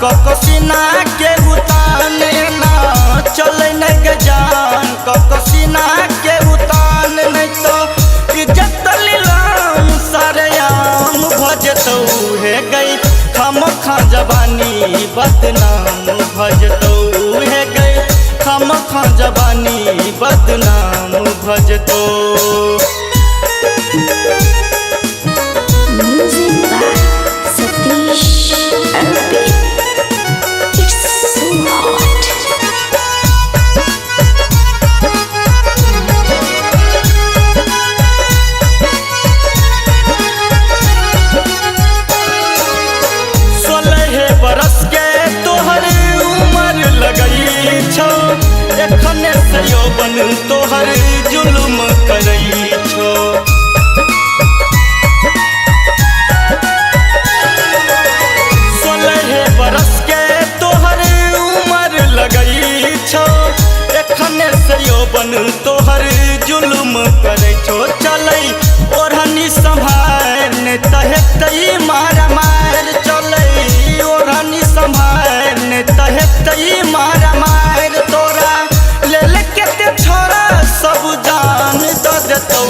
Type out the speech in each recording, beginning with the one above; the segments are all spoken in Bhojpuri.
ककसीना के उतान ना चले न गजान ककसीना के उतान नहीं तो इज्जत लीलाम सरेआम भजतौ है गई खामखा जवानी बदनाम भजतौ है गई खामखा जवानी बदनाम भजतौ। एखने से यौवन तोहर जुलुम करई छो 16 बरस के तोहर उम्र लगई छो एखने से यौवन तोहर जुलुम करई छो। चलई ओढ़नी संभाल तहेतई मार मार चलई ओढ़नी संभाल तहेतई मार मार तोरा छोरा सब जान दतौ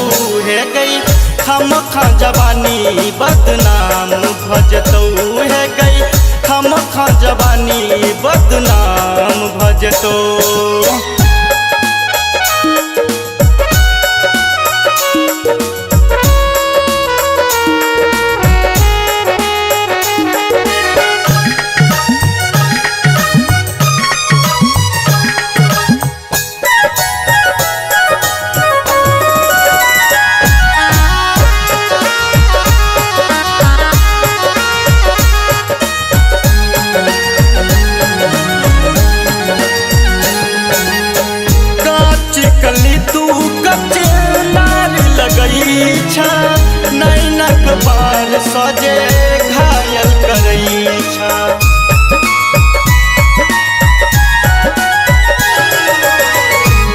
है गई खामखा जवानी बदनाम भजतौ है गई खामखा जवानी बदनाम भजतौ। तू कच्चे लाल लगई छा नैनक बाल सजे घायल करई छा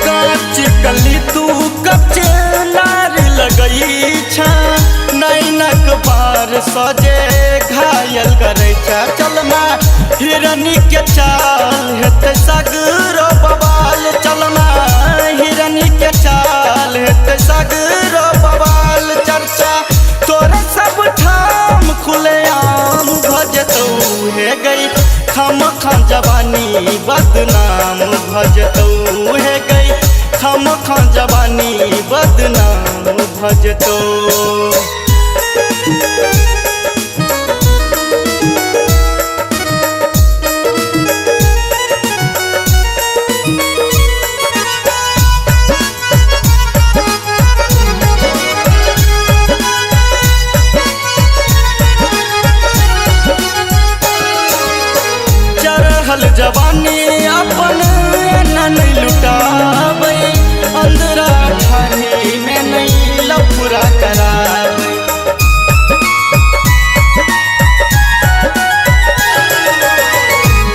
काची कली तू कच्चे लाल लगई छा नैनक बाल सजे घायल करई छा। चलमा हिरनी के चाल हेत सगरो बवाल चलमा हिरनी के चाल हेत सगरो बवाल चर्चा तोरे सब ठाम खुलेआम भजतौ है गई खामखा जवानी बदनाम भजतौ है गई खामखा जवानी बदनाम भजतौ। जवानी अपन नहीं लुटाबै अंदरा ठानी में नहीं लफुरा कराबै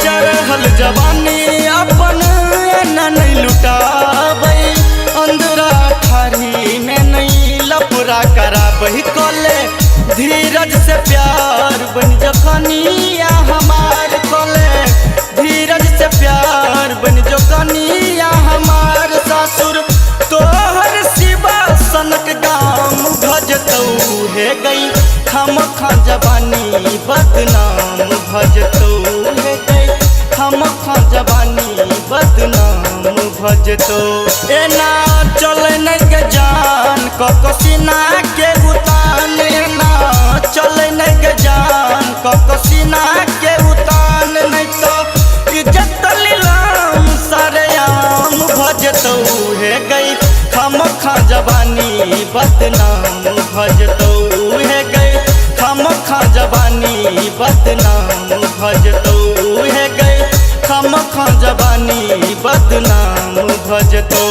चढ़ल जवानी अपन नहीं लुटाबै अंदरा ठानी में नहीं लफुरा कराबै कोले धीरज से प्यार बन जखनिया हमार कोले धीरज से प्यार बन जो कनिया हमार सासुर तोहर शिवा सनक गाम भजतौ है गई खामखा जवानी बदनाम भजतौ है गई खामखा जवानी बदनाम भजतौ। एना चले न गजान ककसीना के उतान ना चले न गजान ककसीना के उतान नहीं तो इज्जत लीलाम सरेआम भजतौ है गई खामखा जवानी बदनाम भजतौ है गई खामखा जवानी बदनाम भजतौ है गई खामखा जवानी बदनाम भजतौ।